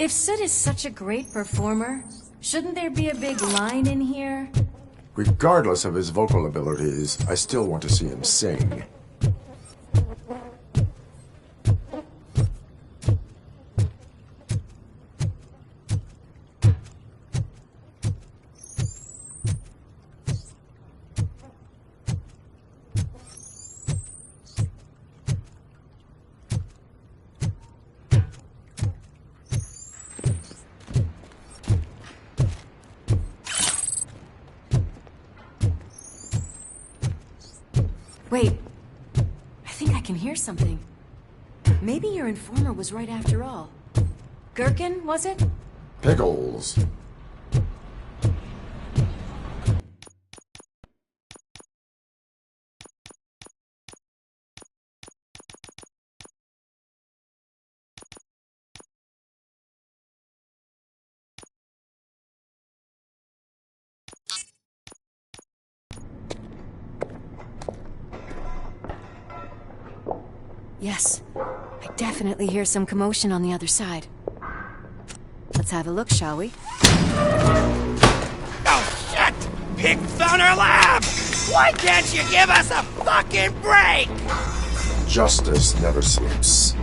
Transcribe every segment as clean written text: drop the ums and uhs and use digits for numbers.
If Sid is such a great performer, shouldn't there be a big line in here? Regardless of his vocal abilities, I still want to see him sing. Wait, I think I can hear something. Maybe your informer was right after all. Gherkin, was it? Pickles. Yes, I definitely hear some commotion on the other side. Let's have a look, shall we? Oh, shit! Pig found our lab! Why can't you give us a fucking break? Justice never sleeps.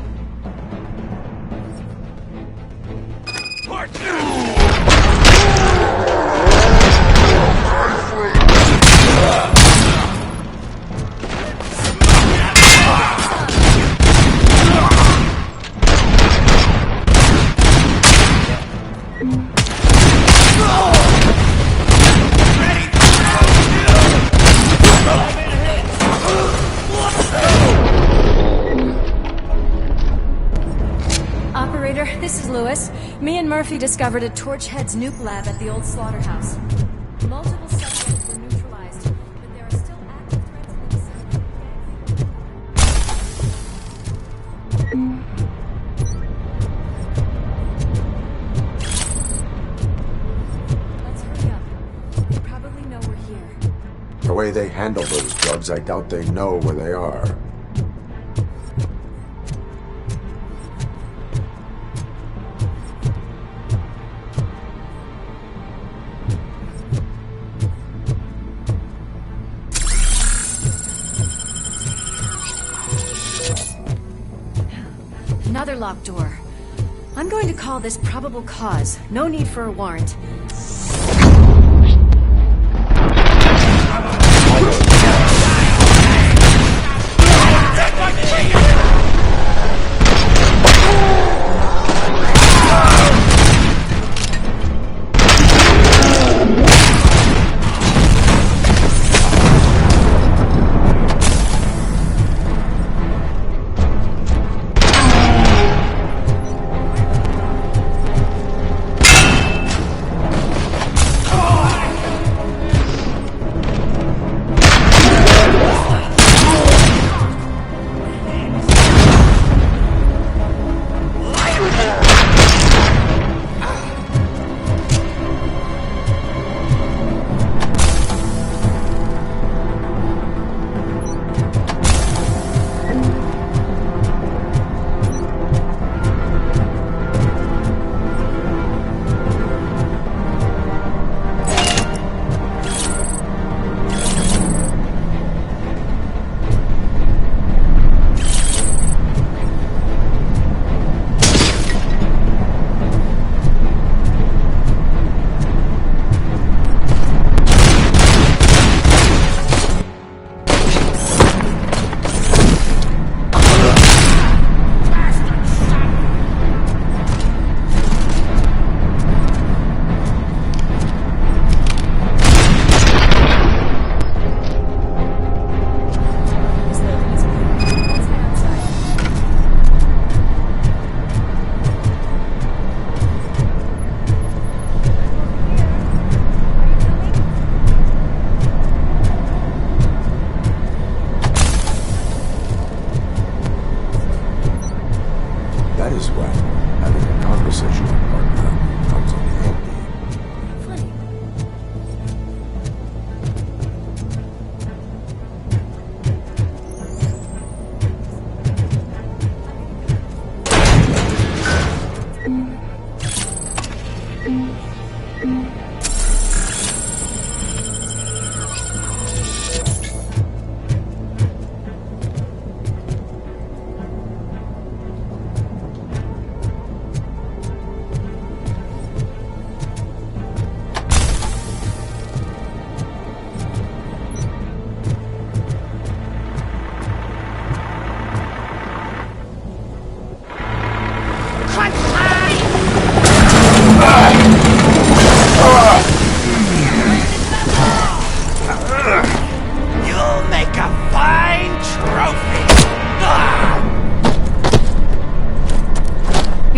Operator, this is Lewis. Me and Murphy discovered a Torchhead's nuke lab at the old slaughterhouse. Multiple suspects were neutralized, but there are still active threats in the vicinity. Let's hurry up. They probably know we're here. The way they handle those drugs, I doubt they know where they are. Another locked door. I'm going to call this probable cause. No need for a warrant.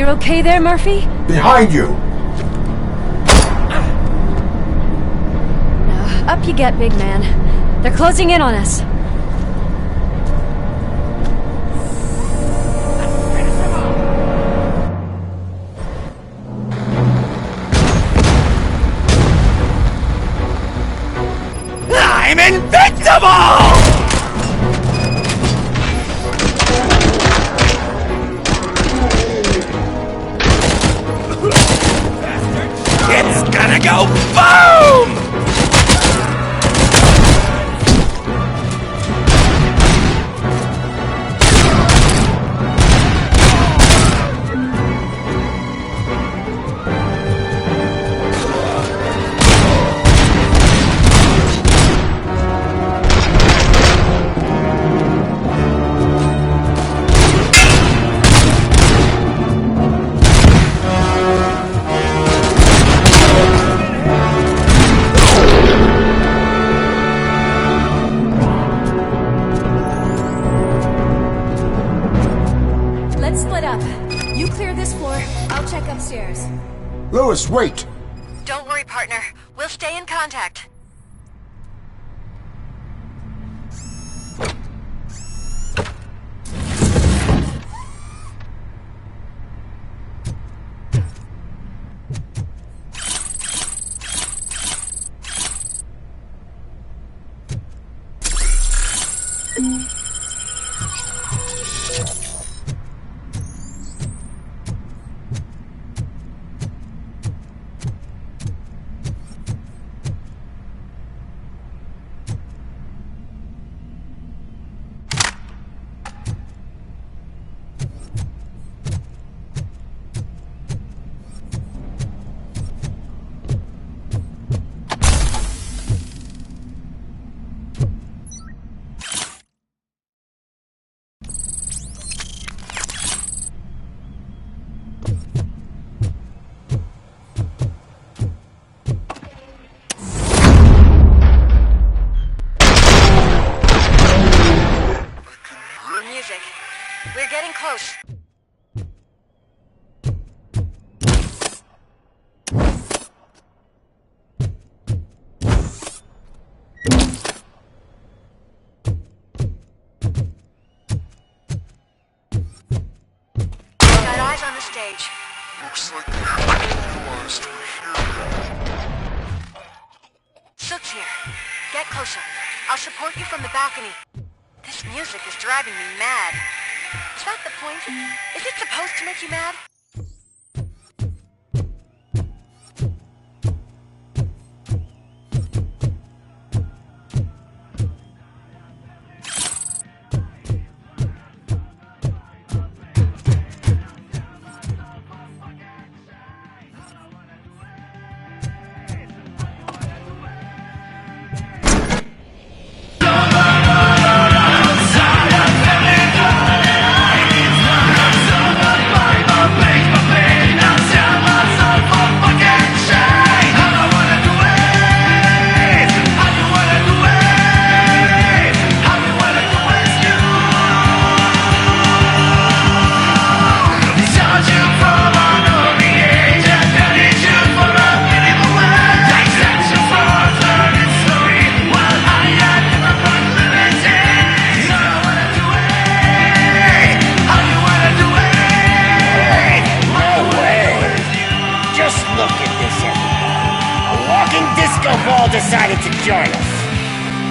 okay there, Murphy? Behind you! Up you get, big man. They're closing in on us. I'm invincible! It's gonna go boom! Let's split up. You clear this floor, I'll check upstairs. Lewis, wait! Don't worry, partner. We'll stay in contact. We're getting close. Got eyes on the stage. Looks like they realized we're here. Sook's here. Get closer. I'll support you from the balcony. This music is driving me mad. Is that the point? Is it supposed to make you mad? Decided to join us.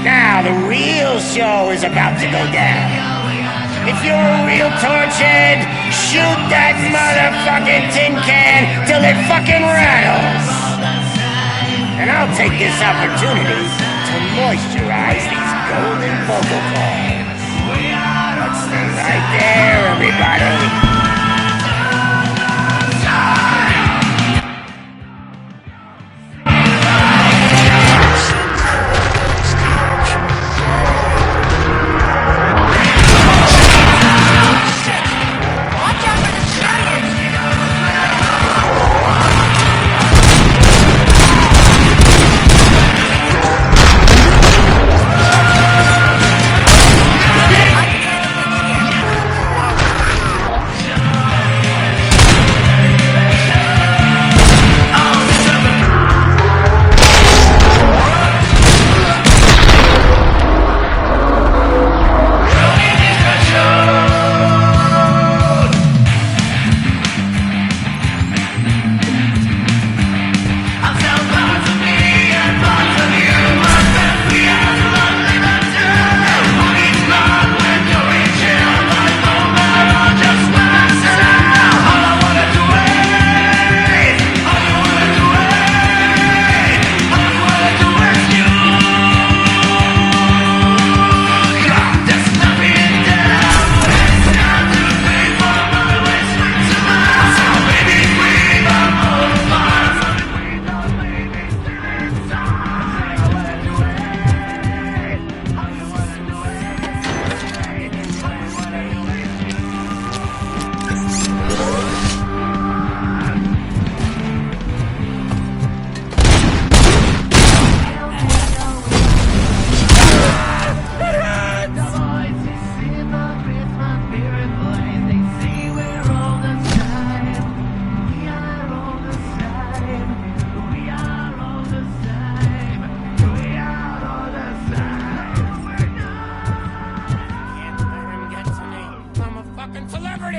Now the real show is about to go down. If you're a real torchhead, shoot that motherfucking tin can till it fucking rattles. And I'll take this opportunity to moisturize these golden vocal cords. Let's stay right there, everybody.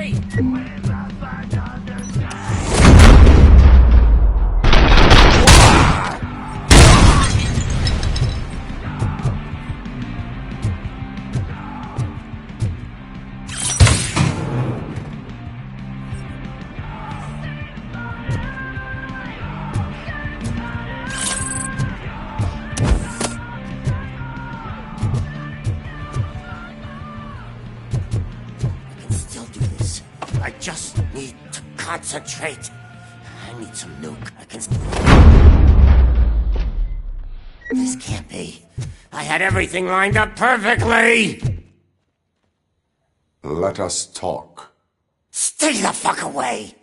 ready! I just need to concentrate. I need some nuke. This can't be. I had everything lined up perfectly! Let us talk. Stay the fuck away!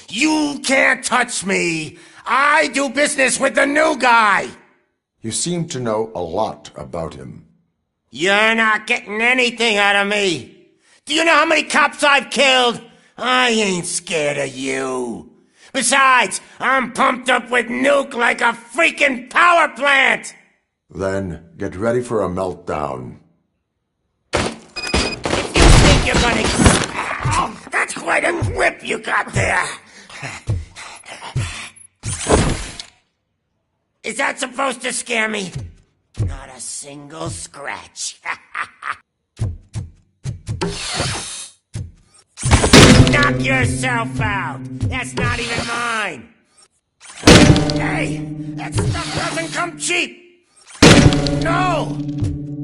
You can't touch me! I do business with the new guy! You seem to know a lot about him. You're not getting anything out of me! Do you know how many cops I've killed? I ain't scared of you. Besides, I'm pumped up with nuke like a freaking power plant! Then get ready for a meltdown. If you think you're gonna... Oh, that's quite a whip you got there! Is that supposed to scare me? Not a single scratch. Knock yourself out! That's not even mine! Hey! That stuff doesn't come cheap! No!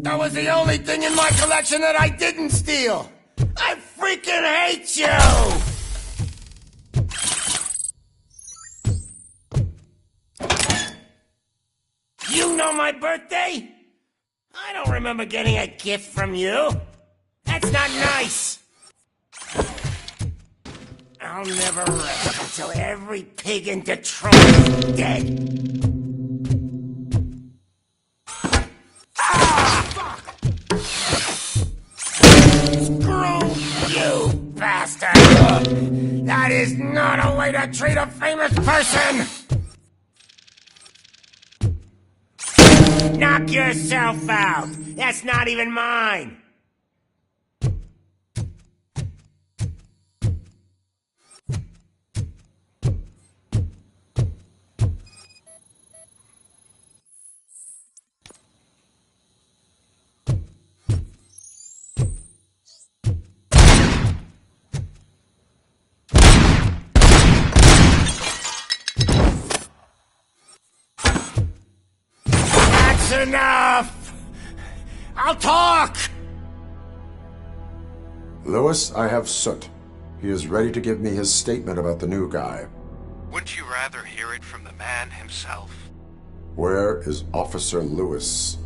That was the only thing in my collection that I didn't steal! I freaking hate you! You know my birthday? I don't remember getting a gift from you. That's not nice! I'll never rest until every pig in Detroit is dead. Ah, fuck! Screw you, bastard! That is not a way to treat a famous person! Knock yourself out! That's not even mine! Enough! I'll talk! Lewis, I have Soot. He is ready to give me his statement about the new guy. Wouldn't you rather hear it from the man himself? Where is Officer Lewis?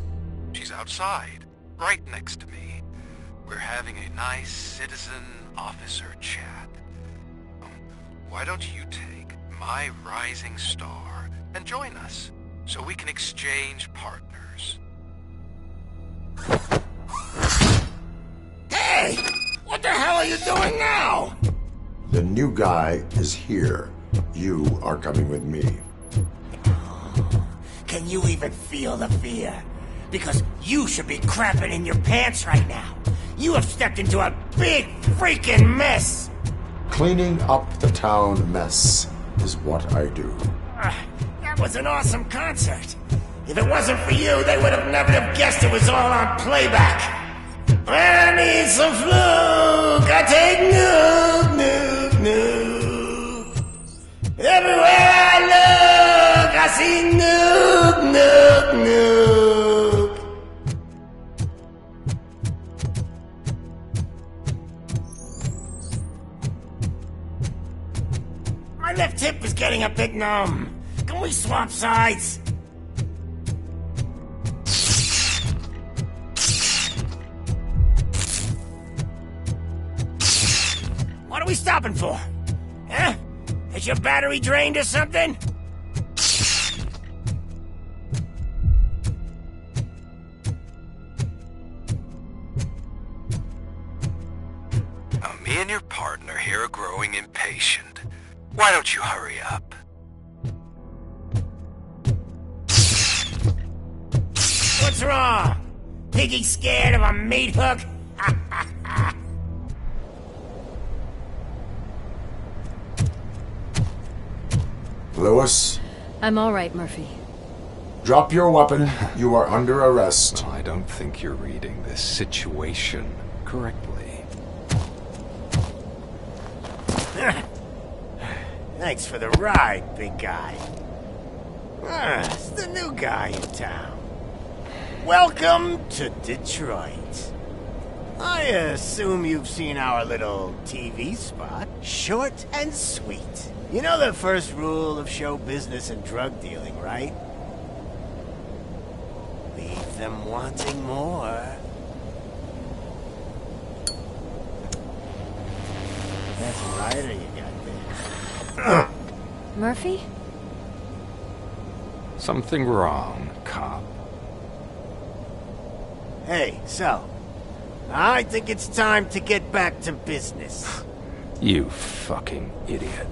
She's outside, right next to me. We're having a nice citizen-officer chat. Why don't you take my rising star and join us, so we can exchange partners? Hey! What the hell are you doing now? The new guy is here. You are coming with me. Can you even feel the fear? Because you should be crapping in your pants right now. You have stepped into a big freaking mess! Cleaning up the town mess is what I do. That was an awesome concert. If it wasn't for you, they would have never have guessed it was all on playback. I need some fluke. I take nuke, nuke, nuke. Everywhere I look, I see nuke, nuke, nuke. My left hip is getting a bit numb. Can we swap sides? What are we stopping for? Huh? Is your battery drained or something? Now, me and your partner here are growing impatient. Why don't you hurry up? What's wrong? Piggy scared of a meat hook? Lewis, I'm all right, Murphy. drop your weapon. You are under arrest. I don't think you're reading this situation correctly. Thanks for the ride, big guy. It's the new guy in town. Welcome to Detroit. I assume you've seen our little TV spot. Short and sweet. You know the first rule of show business and drug dealing, right? Leave them wanting more. That's a lighter you got there. Murphy? Something wrong, cop. Hey, so, I think it's time to get back to business. You fucking idiot.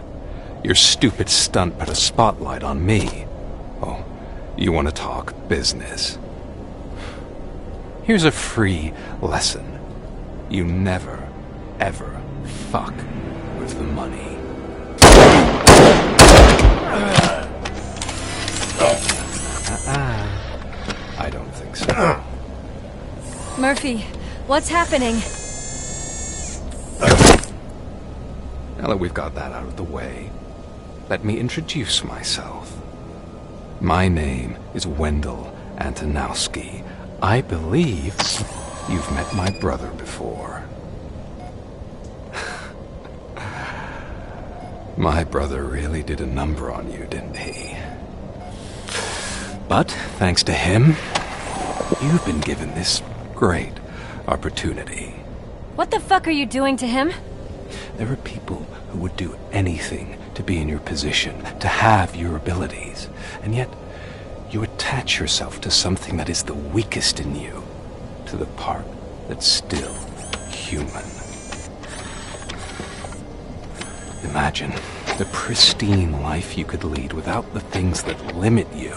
Your stupid stunt put a spotlight on me. Oh, you want to talk business? Here's a free lesson. You never, ever fuck with the money. I don't think so. Murphy, what's happening? Now that we've got that out of the way, let me introduce myself. My name is Wendell Antonowski. I believe you've met my brother before. My brother really did a number on you, didn't he? But thanks to him, you've been given this great opportunity. What the fuck are you doing to him? There are people who would do anything to be in your position, to have your abilities, and yet you attach yourself to something that is the weakest in you, to the part that's still human. Imagine the pristine life you could lead without the things that limit you.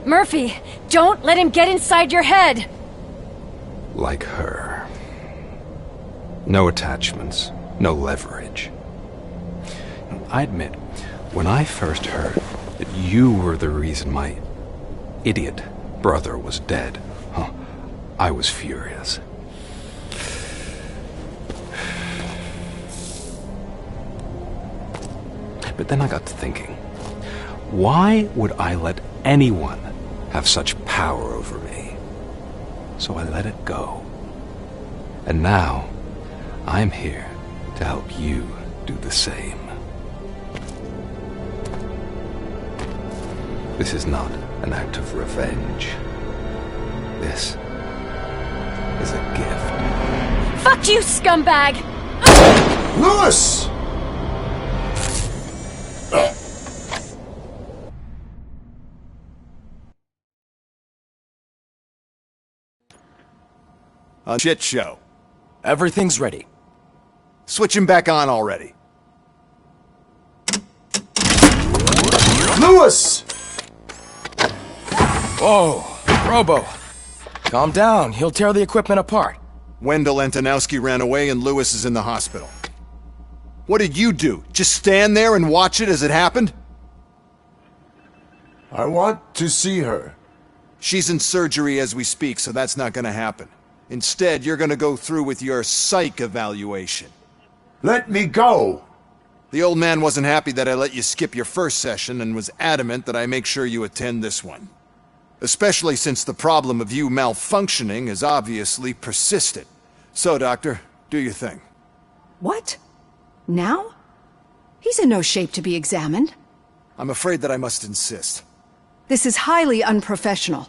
Murphy, don't let him get inside your head! Like her. No attachments, no leverage. I admit, when I first heard that you were the reason my idiot brother was dead, I was furious. But then I got to thinking, why would I let anyone have such power over me? So I let it go. And now, I'm here to help you do the same. This is not an act of revenge. This is a gift. Fuck you, scumbag! Lewis! A shit show. Everything's ready. Switch him back on already. Lewis! Whoa, Robo. Calm down, he'll tear the equipment apart. Wendell Antonowski ran away and Lewis is in the hospital. What did you do? Just stand there and watch it as it happened? I want to see her. She's in surgery as we speak, so that's not gonna happen. Instead, you're gonna go through with your psych evaluation. Let me go! The old man wasn't happy that I let you skip your first session and was adamant that I make sure you attend this one. Especially since the problem of you malfunctioning has obviously persisted. So, Doctor, do your thing. What? Now? He's in no shape to be examined. I'm afraid that I must insist. This is highly unprofessional.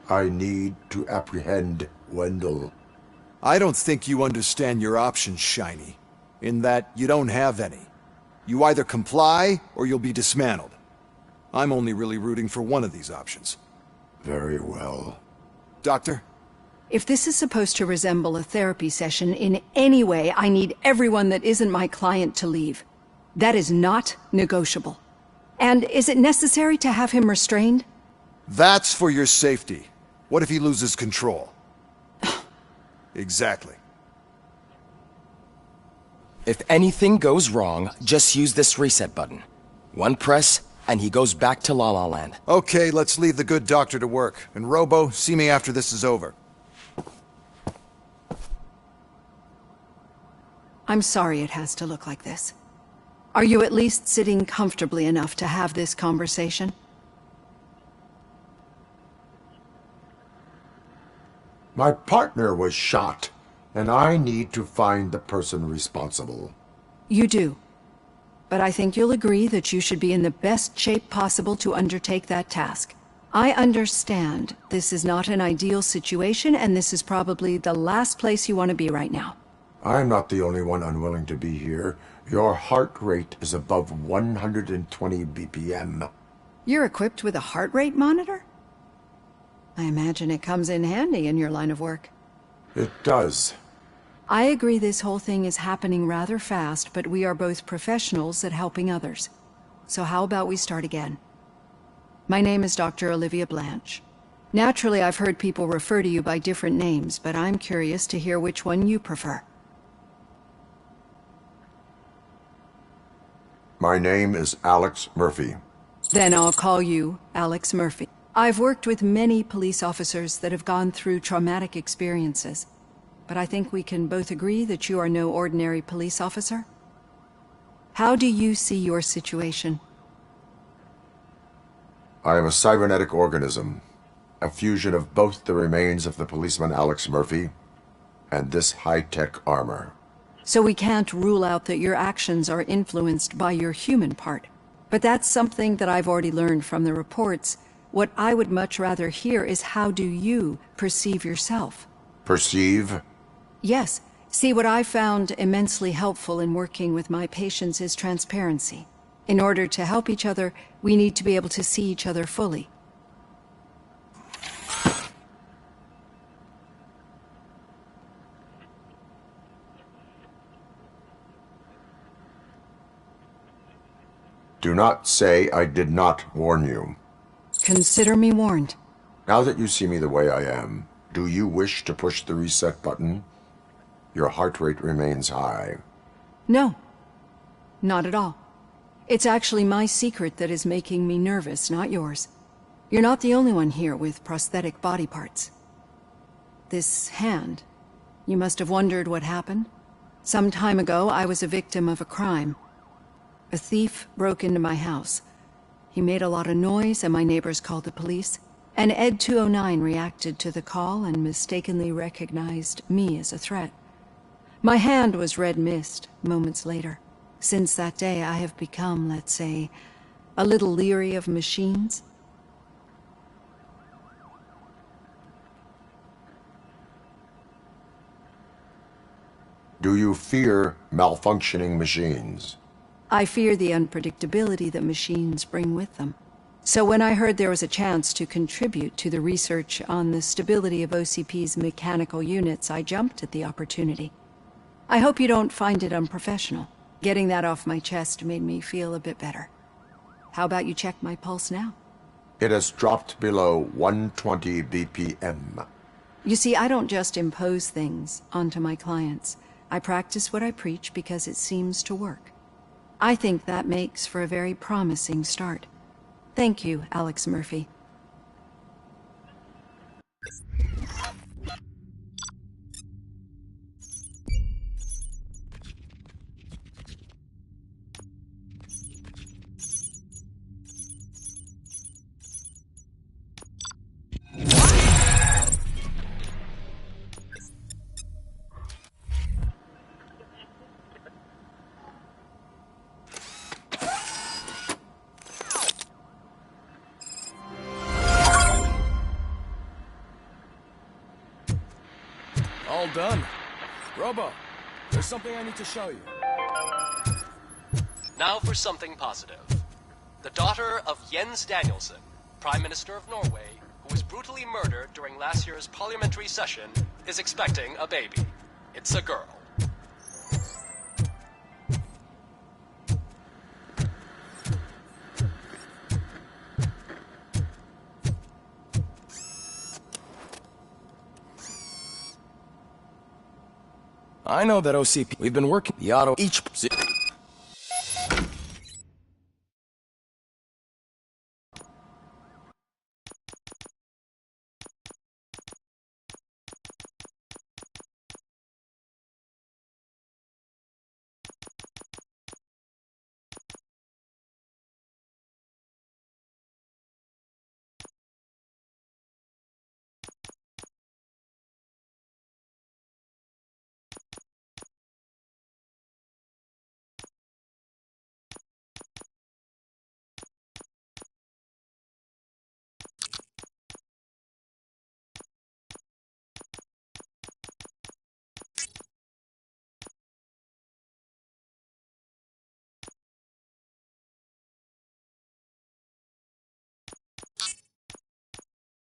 I need to apprehend Wendell. I don't think you understand your options, Shiny. In that you don't have any. You either comply, or you'll be dismantled. I'm only really rooting for one of these options. Very well. Doctor? If this is supposed to resemble a therapy session in any way, I need everyone that isn't my client to leave. That is not negotiable. And is it necessary to have him restrained? That's for your safety. What if he loses control? Exactly. If anything goes wrong, just use this reset button. One press, and he goes back to La La Land. Okay, let's leave the good doctor to work. And Robo, see me after this is over. I'm sorry it has to look like this. Are you at least sitting comfortably enough to have this conversation? My partner was shot, and I need to find the person responsible. You do. But I think you'll agree that you should be in the best shape possible to undertake that task. I understand this is not an ideal situation, and this is probably the last place you want to be right now. I'm not the only one unwilling to be here. Your heart rate is above 120 BPM. You're equipped with a heart rate monitor? I imagine it comes in handy in your line of work. It does. I agree this whole thing is happening rather fast, but we are both professionals at helping others. So how about we start again? My name is Dr. Olivia Blanche. Naturally, I've heard people refer to you by different names, but I'm curious to hear which one you prefer. My name is Alex Murphy. Then I'll call you Alex Murphy. I've worked with many police officers that have gone through traumatic experiences, but I think we can both agree that you are no ordinary police officer. How do you see your situation? I am a cybernetic organism, a fusion of both the remains of the policeman Alex Murphy and this high-tech armor. So we can't rule out that your actions are influenced by your human part. But that's something that I've already learned from the reports. What I would much rather hear is how do you perceive yourself? Perceive? Yes. See, what I found immensely helpful in working with my patients is transparency. In order to help each other, we need to be able to see each other fully. Do not say I did not warn you. Consider me warned. Now that you see me the way I am, do you wish to push the reset button? Your heart rate remains high. No, not at all. It's actually my secret that is making me nervous, not yours. You're not the only one here with prosthetic body parts. This hand, you must have wondered what happened. Some time ago, I was a victim of a crime. A thief broke into my house. He made a lot of noise and my neighbors called the police. And Ed 209 reacted to the call and mistakenly recognized me as a threat. My hand was red mist moments later. Since that day, I have become, let's say, a little leery of machines. Do you fear malfunctioning machines? I fear the unpredictability that machines bring with them. So when I heard there was a chance to contribute to the research on the stability of OCP's mechanical units, I jumped at the opportunity. I hope you don't find it unprofessional. Getting that off my chest made me feel a bit better. How about you check my pulse now? It has dropped below 120 BPM. You see, I don't just impose things onto my clients. I practice what I preach because it seems to work. I think that makes for a very promising start. Thank you, Alex Murphy. All done. Robo, there's something I need to show you. Now for something positive. The daughter of Jens Danielson, Prime Minister of Norway, who was brutally murdered during last year's parliamentary session, is expecting a baby. It's a girl. I know that OCP. We've been working the auto each...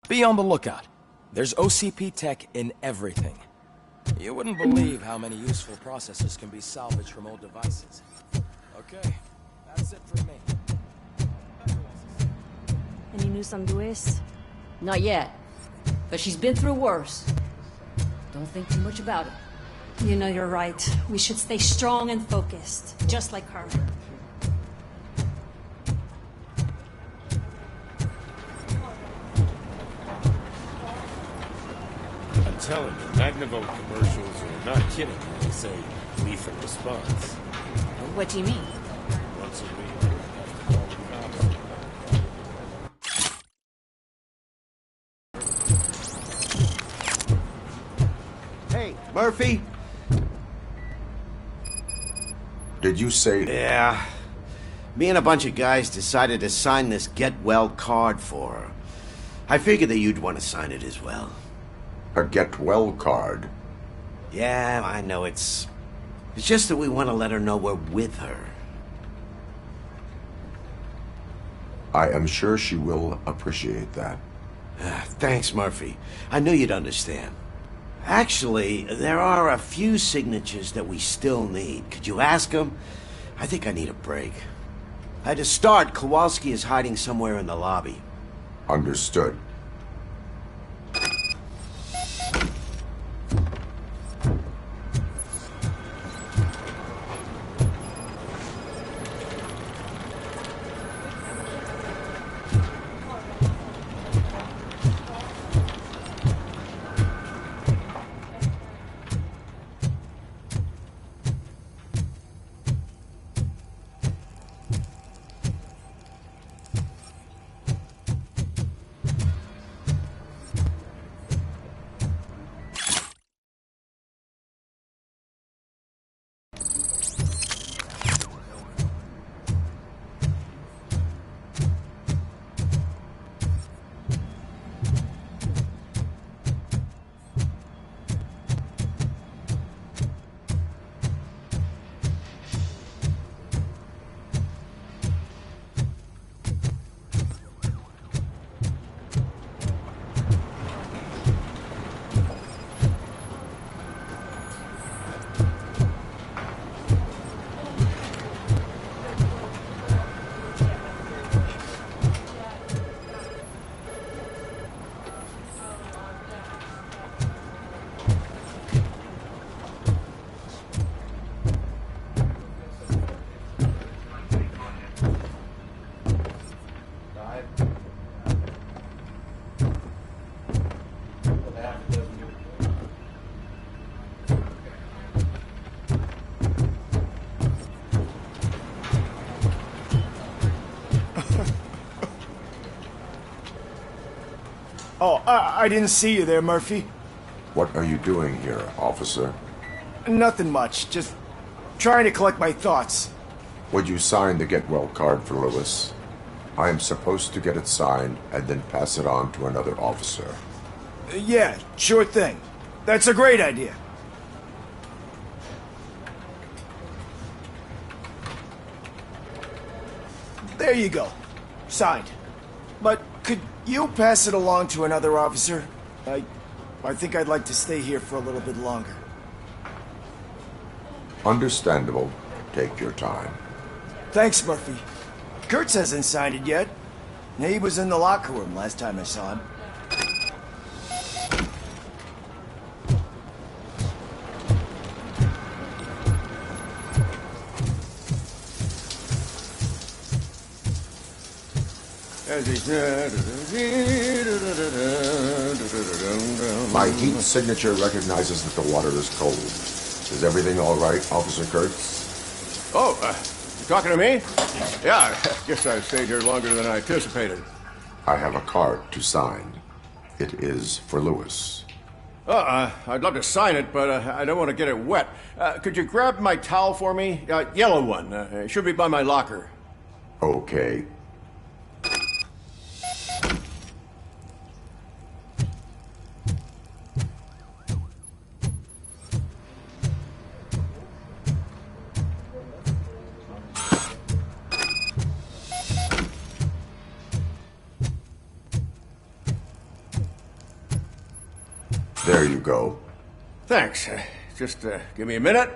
Be on the lookout. There's OCP tech in everything. You wouldn't believe how many useful processors can be salvaged from old devices. Okay, that's it for me. Any news on Luis? Not yet. But she's been through worse. Don't think too much about it. You know you're right. We should stay strong and focused, just like her. I'm telling you, Magnavolt commercials are not kidding when they say lethal response. What do you mean? Once a week, you have to call the cops. Hey, Murphy? Did you say... Yeah. Me and a bunch of guys decided to sign this get well card for her. I figured that you'd want to sign it as well. A get well card? Yeah, I know it's just that we want to let her know we're with her. I am sure she will appreciate that. Thanks, Murphy. I knew you'd understand. Actually, there are a few signatures that we still need. Could you ask them? I think I need a break. To start, Kowalski is hiding somewhere in the lobby. Understood. Oh, I didn't see you there, Murphy. What are you doing here, officer? Nothing much, just trying to collect my thoughts. Would you sign the get well card for Lewis? I am supposed to get it signed and then pass it on to another officer. Yeah, sure thing. That's a great idea. There you go. Signed. But could you pass it along to another officer? I think I'd like to stay here for a little bit longer. Understandable. Take your time. Thanks, Murphy. Kurtz hasn't signed it yet. He was in the locker room last time I saw him. My heat signature recognizes that the water is cold. Is everything all right, Officer Kurtz? Oh, you talking to me? Yeah, I guess I stayed here longer than I anticipated. I have a card to sign. It is for Lewis. I'd love to sign it, but I don't want to get it wet. Could you grab my towel for me? Yellow one. It should be by my locker. Okay. There you go. Thanks. Just give me a minute.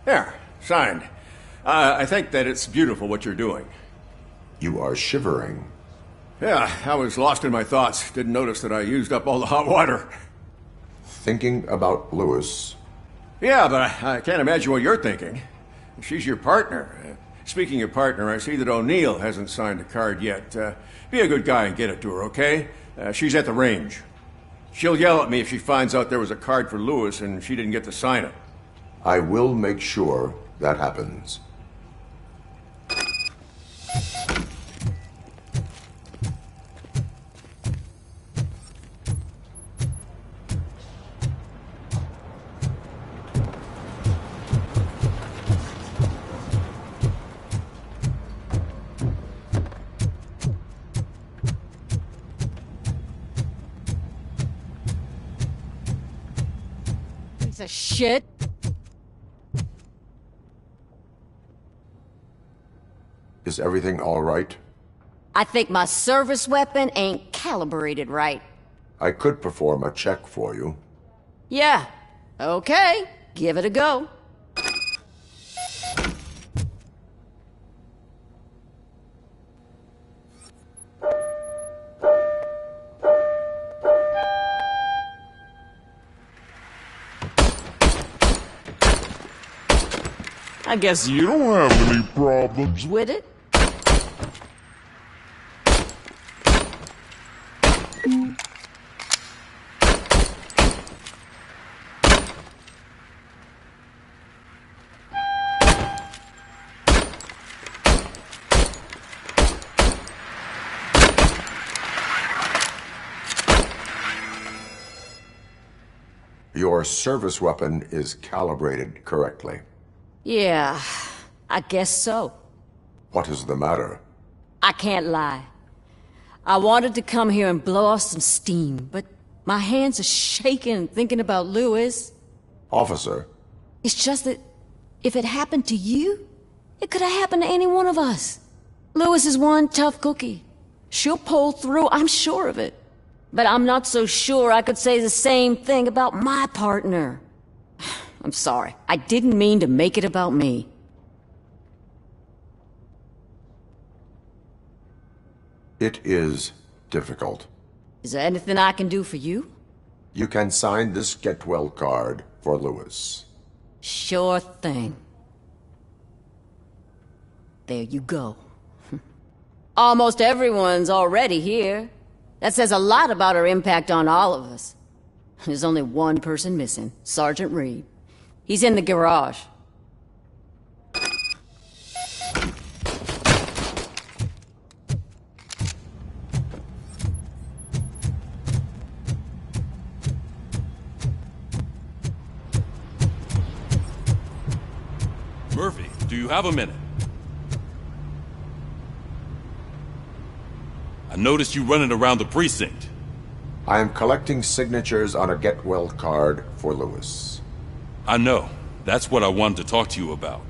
There, signed. I think that it's beautiful what you're doing. You are shivering. Yeah, I was lost in my thoughts. Didn't notice that I used up all the hot water. Thinking about Lewis. Yeah, but I can't imagine what you're thinking. She's your partner. Speaking of partner, I see that O'Neill hasn't signed a card yet. Be a good guy and get it to her, okay? She's at the range. She'll yell at me if she finds out there was a card for Lewis and she didn't get to sign it. I will make sure that happens. Piece of shit. Is everything all right? I think my service weapon ain't calibrated right. I could perform a check for you. Yeah. Okay. Give it a go. I guess you don't have any problems with it. Your service weapon is calibrated correctly. Yeah, I guess so. What is the matter? I can't lie. I wanted to come here and blow off some steam, but my hands are shaking thinking about Lewis. Officer. It's just that if it happened to you, it could have happened to any one of us. Lewis is one tough cookie. She'll pull through, I'm sure of it. But I'm not so sure I could say the same thing about my partner. I'm sorry. I didn't mean to make it about me. It is difficult. Is there anything I can do for you? You can sign this get well card for Lewis. Sure thing. There you go. Almost everyone's already here. That says a lot about her impact on all of us. There's only one person missing, Sergeant Reed. He's in the garage. Murphy, do you have a minute? I noticed you running around the precinct. I am collecting signatures on a get well card for Lewis. I know. That's what I wanted to talk to you about.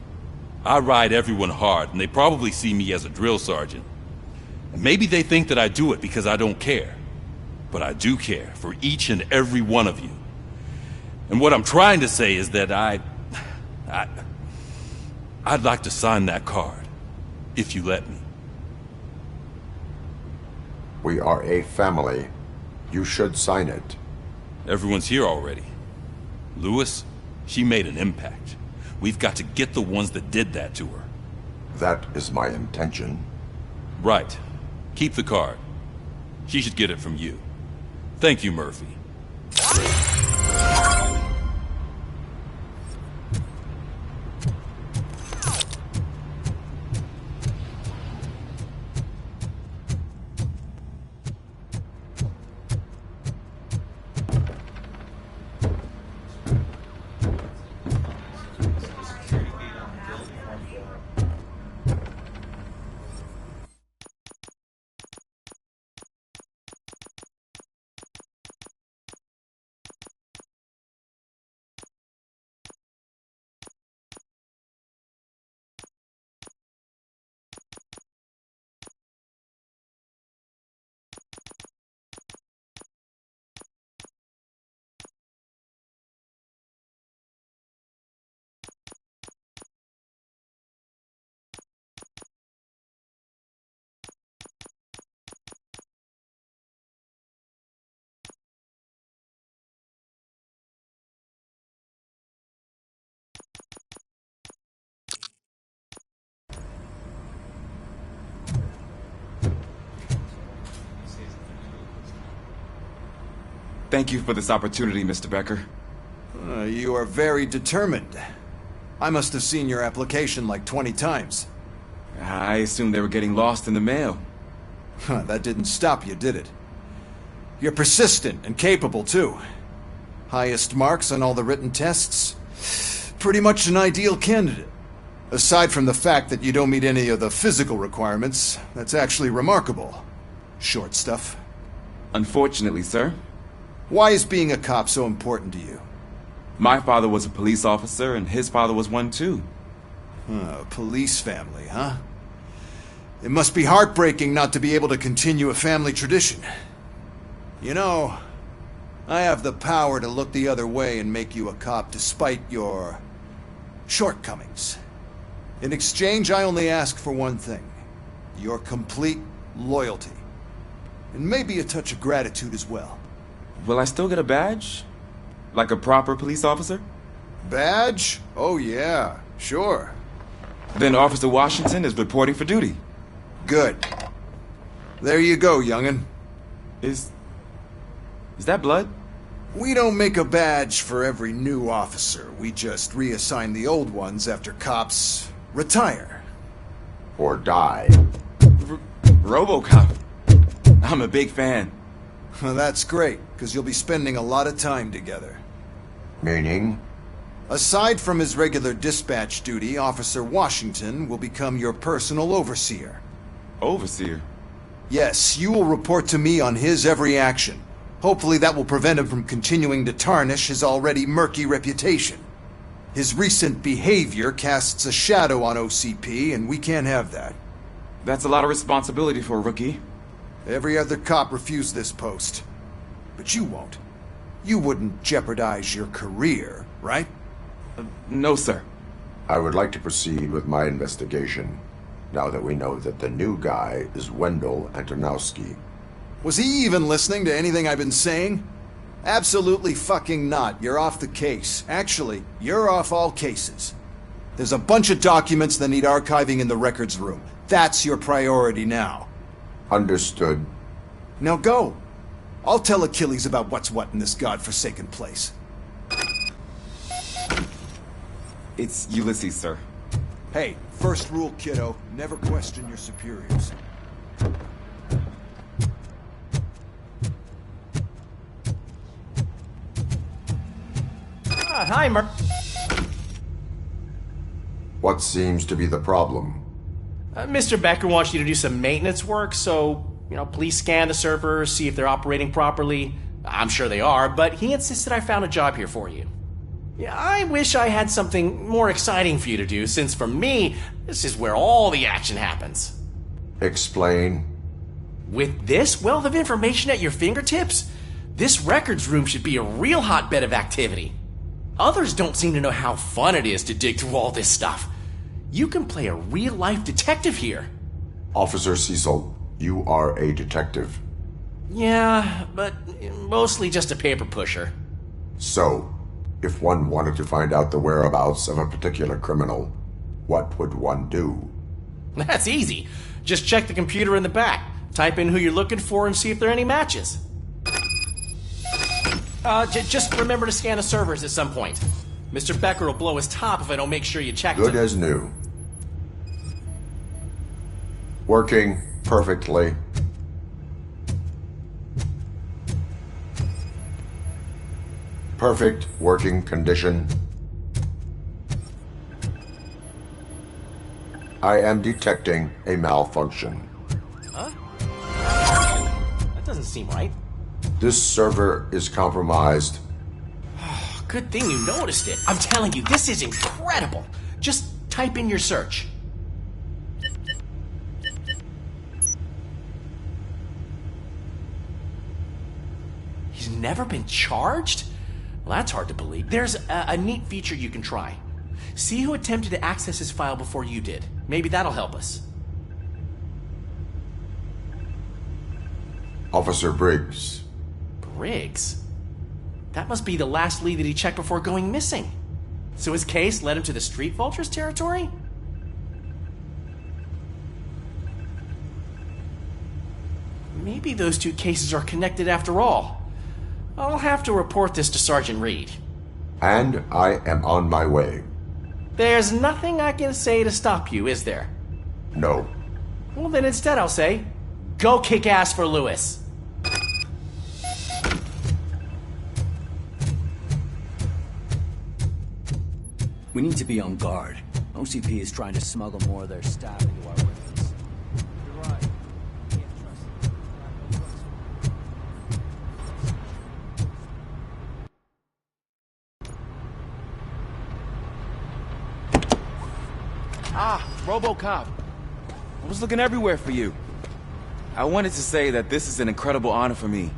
I ride everyone hard, and they probably see me as a drill sergeant. And maybe they think that I do it because I don't care. But I do care for each and every one of you. And what I'm trying to say is that I'd like to sign that card, if you let me. We are a family. You should sign it. Everyone's here already. Lewis, she made an impact. We've got to get the ones that did that to her. That is my intention. Right. Keep the card. She should get it from you. Thank you, Murphy. Thank you for this opportunity, Mr. Becker. You are very determined. I must have seen your application like 20 times. I assumed they were getting lost in the mail. That didn't stop you, did it? You're persistent and capable, too. Highest marks on all the written tests. Pretty much an ideal candidate. Aside from the fact that you don't meet any of the physical requirements, that's actually remarkable. Short stuff. Unfortunately, sir. Why is being a cop so important to you? My father was a police officer, and his father was one, too. A police family, huh? It must be heartbreaking not to be able to continue a family tradition. You know, I have the power to look the other way and make you a cop despite your shortcomings. In exchange, I only ask for one thing. Your complete loyalty. And maybe a touch of gratitude as well. Will I still get a badge? Like a proper police officer? Badge? Oh yeah, sure. Then Officer Washington is reporting for duty. Good. There you go, young'un. Is that blood? We don't make a badge for every new officer. We just reassign the old ones after cops retire. Or die. RoboCop. I'm a big fan. Well, that's great, because you'll be spending a lot of time together. Meaning? Aside from his regular dispatch duty, Officer Washington will become your personal overseer. Overseer? Yes, you will report to me on his every action. Hopefully that will prevent him from continuing to tarnish his already murky reputation. His recent behavior casts a shadow on OCP, and we can't have that. That's a lot of responsibility for a rookie. Every other cop refused this post. But you won't. You wouldn't jeopardize your career, right? No, sir. I would like to proceed with my investigation, now that we know that the new guy is Wendell Antonowski. Was he even listening to anything I've been saying? Absolutely fucking not. You're off the case. Actually, you're off all cases. There's a bunch of documents that need archiving in the records room. That's your priority now. Understood. Now go. I'll tell Achilles about what's what in this godforsaken place. It's Ulysses, sir. Hey, first rule, kiddo. Never question your superiors. Hi, What seems to be the problem? Mr. Becker wants you to do some maintenance work, so, please scan the servers, see if they're operating properly. I'm sure they are, but he insisted I found a job here for you. Yeah, I wish I had something more exciting for you to do, since for me, this is where all the action happens. Explain. With this wealth of information at your fingertips, this records room should be a real hotbed of activity. Others don't seem to know how fun it is to dig through all this stuff. You can play a real-life detective here. Officer Cecil, you are a detective. Yeah, but mostly just a paper pusher. So, if one wanted to find out the whereabouts of a particular criminal, what would one do? That's easy. Just check the computer in the back, type in who you're looking for, and see if there are any matches. Just remember to scan the servers at some point. Mr. Becker will blow his top if I don't make sure you check them. Good as new. Working perfectly. Perfect working condition. I am detecting a malfunction. Huh? That doesn't seem right. This server is compromised. Good thing you noticed it. I'm telling you, this is incredible. Just type in your search. He's never been charged? Well, that's hard to believe. There's a neat feature you can try. See who attempted to access his file before you did. Maybe that'll help us. Officer Briggs. Briggs? That must be the last lead that he checked before going missing. So his case led him to the Street Vultures territory? Maybe those two cases are connected after all. I'll have to report this to Sergeant Reed. And I am on my way. There's nothing I can say to stop you, is there? No. Well, then instead I'll say, go kick ass for Lewis. We need to be on guard. OCP is trying to smuggle more of their staff into our ranks. You're right. Can't trust Ah, RoboCop. I was looking everywhere for you. I wanted to say that this is an incredible honor for me.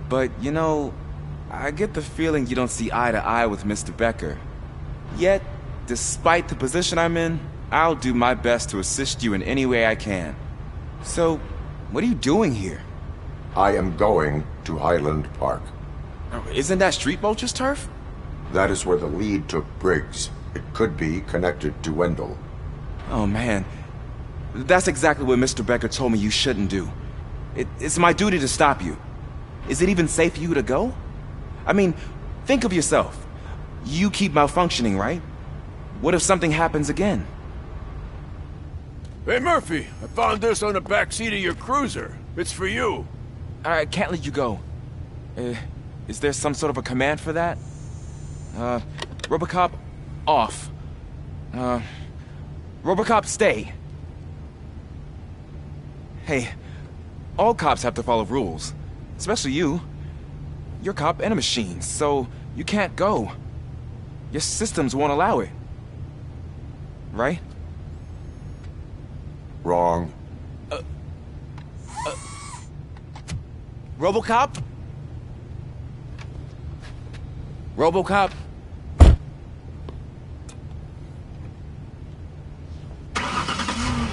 But, you know, I get the feeling you don't see eye to eye with Mr. Becker. Yet, despite the position I'm in, I'll do my best to assist you in any way I can. So, what are you doing here? I am going to Highland Park. Isn't that Street Vulture's turf? That is where the lead took Briggs. It could be connected to Wendell. Oh man, that's exactly what Mr. Becker told me you shouldn't do. It's my duty to stop you. Is it even safe for you to go? I mean, think of yourself. You keep malfunctioning, right? What if something happens again? Hey, Murphy, I found this on the back seat of your cruiser. It's for you. I can't let you go. Is there some sort of a command for that? RoboCop, off. RoboCop, stay. Hey, all cops have to follow rules. Especially you. You're a cop and a machine, so you can't go. Your systems won't allow it. Right? Wrong. RoboCop? RoboCop?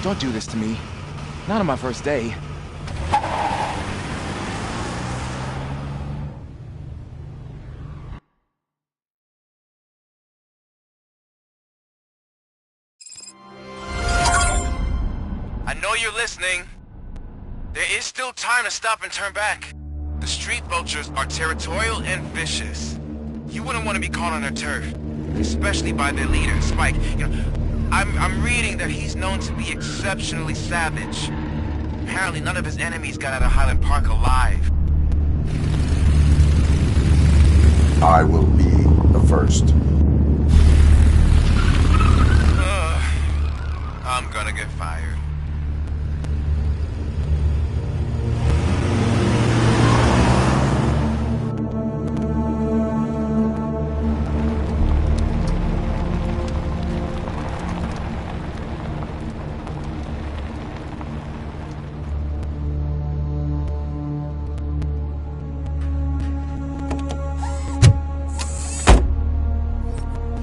Don't do this to me. Not on my first day. I know you're listening. There is still time to stop and turn back. The street vultures are territorial and vicious. You wouldn't want to be caught on their turf, especially by their leader, Spike. You know, I'm reading that he's known to be exceptionally savage. Apparently none of his enemies got out of Highland Park alive. I will be the first. I'm gonna get fired.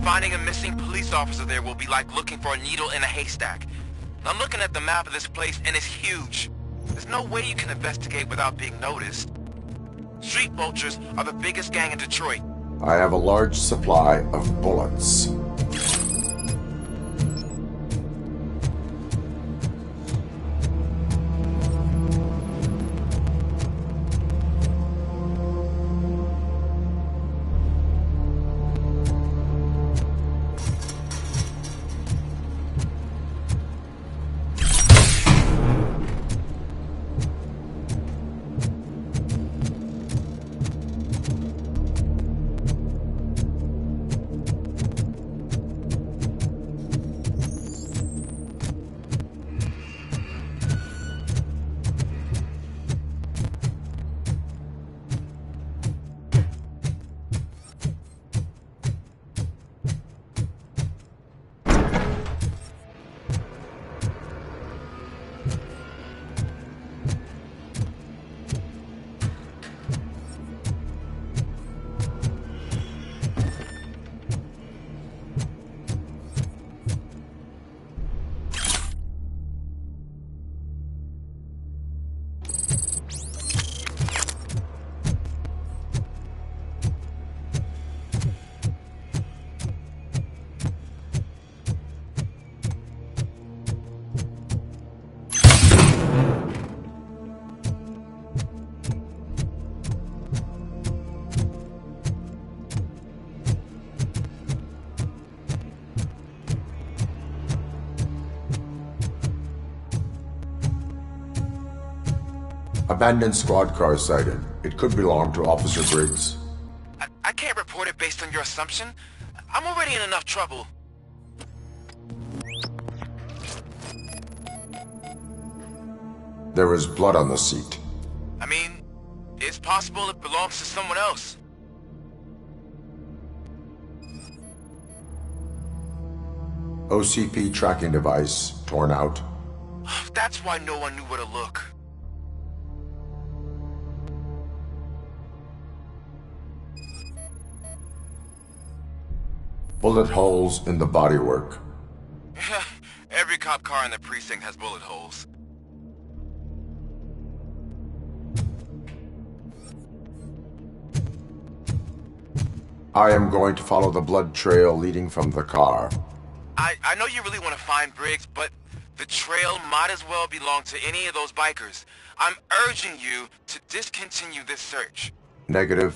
Finding a missing police officer there will be like looking for a needle in a haystack. I'm looking at the map of this place and it's huge. There's no way you can investigate without being noticed. Street vultures are the biggest gang in Detroit. I have a large supply of bullets. Abandoned squad car sighted. It could belong to Officer Briggs. I can't report it based on your assumption. I'm already in enough trouble. There is blood on the seat. I mean, it's possible it belongs to someone else. OCP tracking device torn out. That's why no one knew where to look. Bullet holes in the bodywork. Every cop car in the precinct has bullet holes. I am going to follow the blood trail leading from the car. I know you really want to find Briggs, but the trail might as well belong to any of those bikers. I'm urging you to discontinue this search. Negative.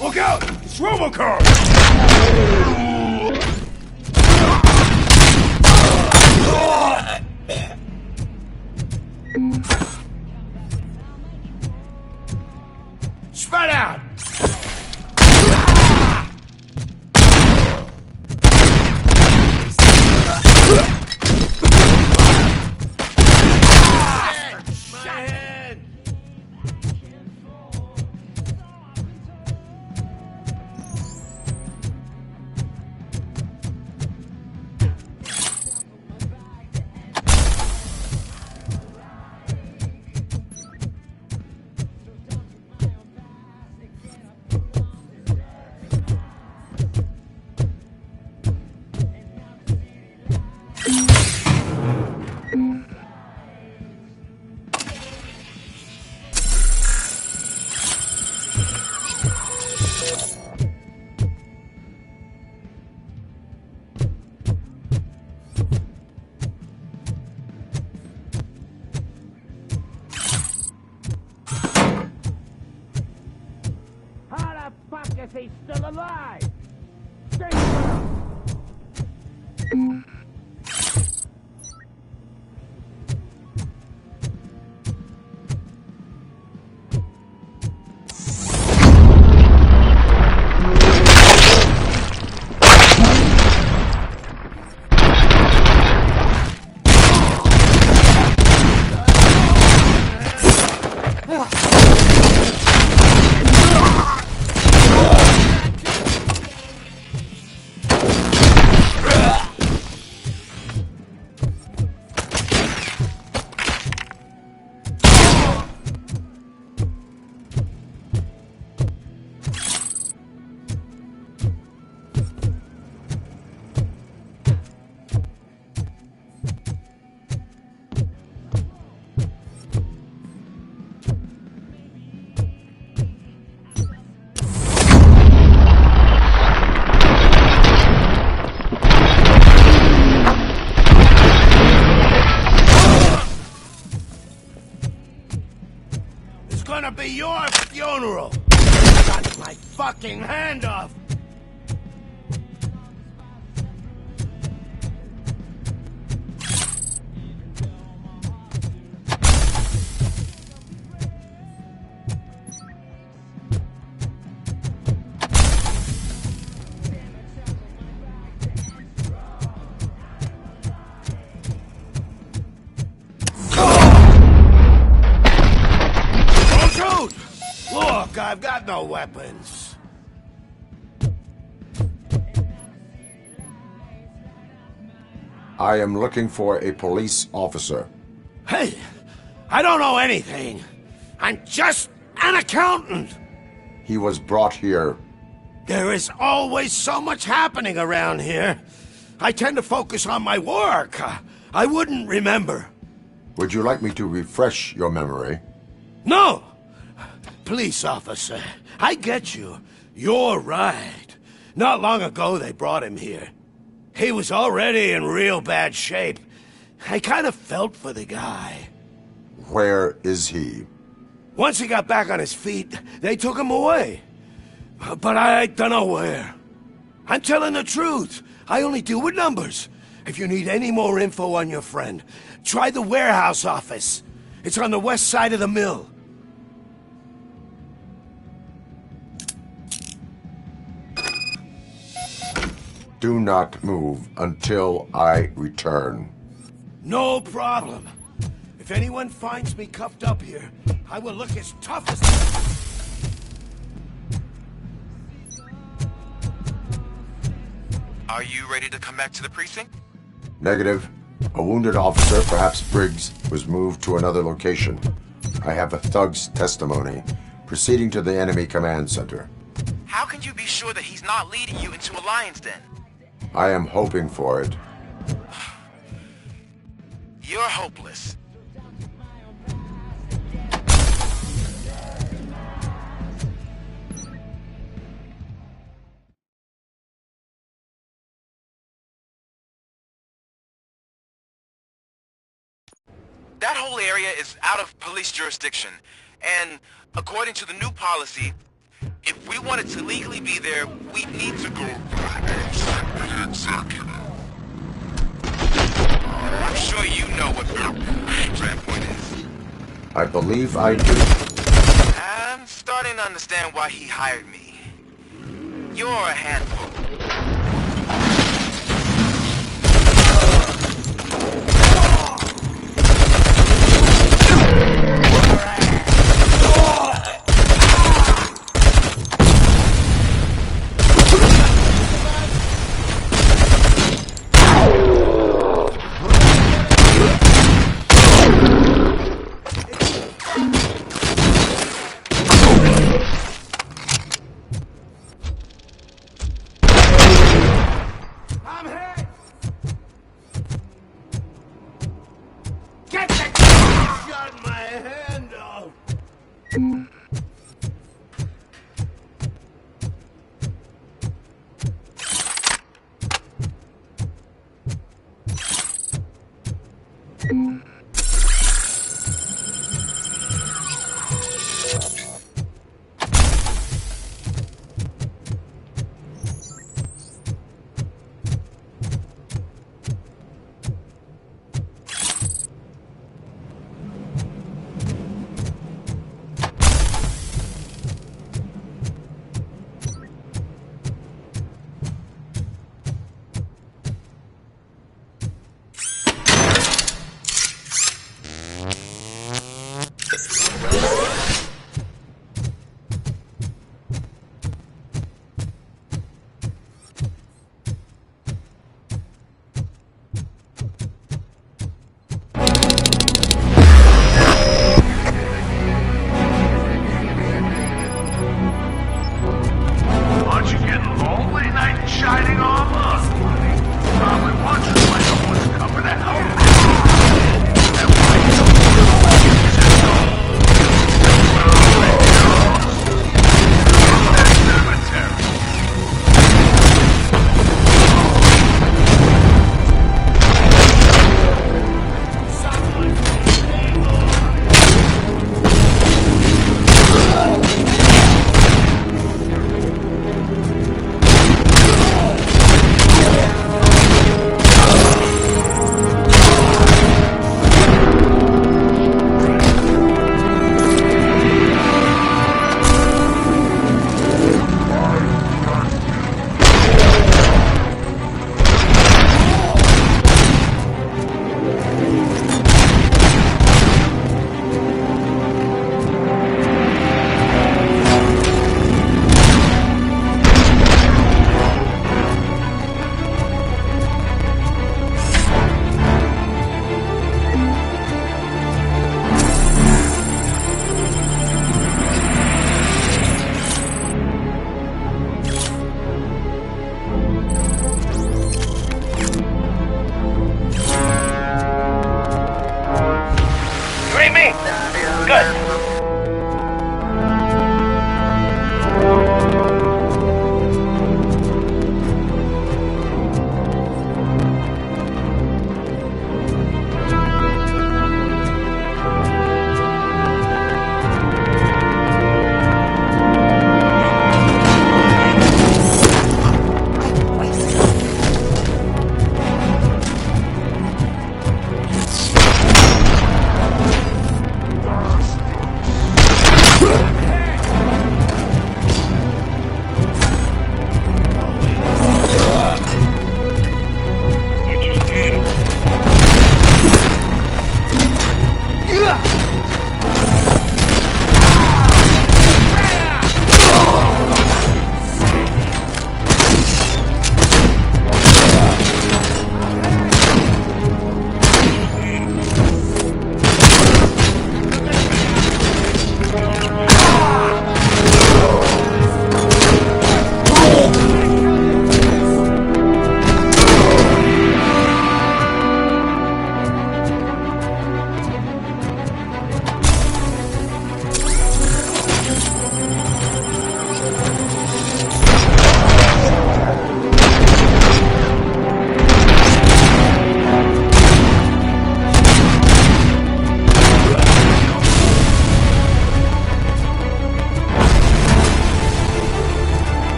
Look out! It's Robocop! Spread out! Is he still alive? Gonna be your funeral! Got my fucking hand off! Look, I've got no weapons. I am looking for a police officer. Hey, I don't know anything. I'm just an accountant. He was brought here. There is always so much happening around here. I tend to focus on my work. I wouldn't remember. Would you like me to refresh your memory? No! Police officer, I get you. You're right. Not long ago they brought him here. He was already in real bad shape. I kind of felt for the guy. Where is he? Once he got back on his feet, they took him away. But I don't know where. I'm telling the truth. I only deal with numbers. If you need any more info on your friend, try the warehouse office. It's on the west side of the mill. Do not move until I return. No problem. If anyone finds me cuffed up here, I will look as tough as... Are you ready to come back to the precinct? Negative. A wounded officer, perhaps Briggs, was moved to another location. I have a thug's testimony, proceeding to the enemy command center. How can you be sure that he's not leading you into a lion's den? I am hoping for it. You're hopeless. That whole area is out of police jurisdiction, and according to the new policy, If we wanted to legally be there, we'd need to go by a separate executive. I'm sure you know what Brand Point is. I believe I do. I'm starting to understand why he hired me. You're a handful.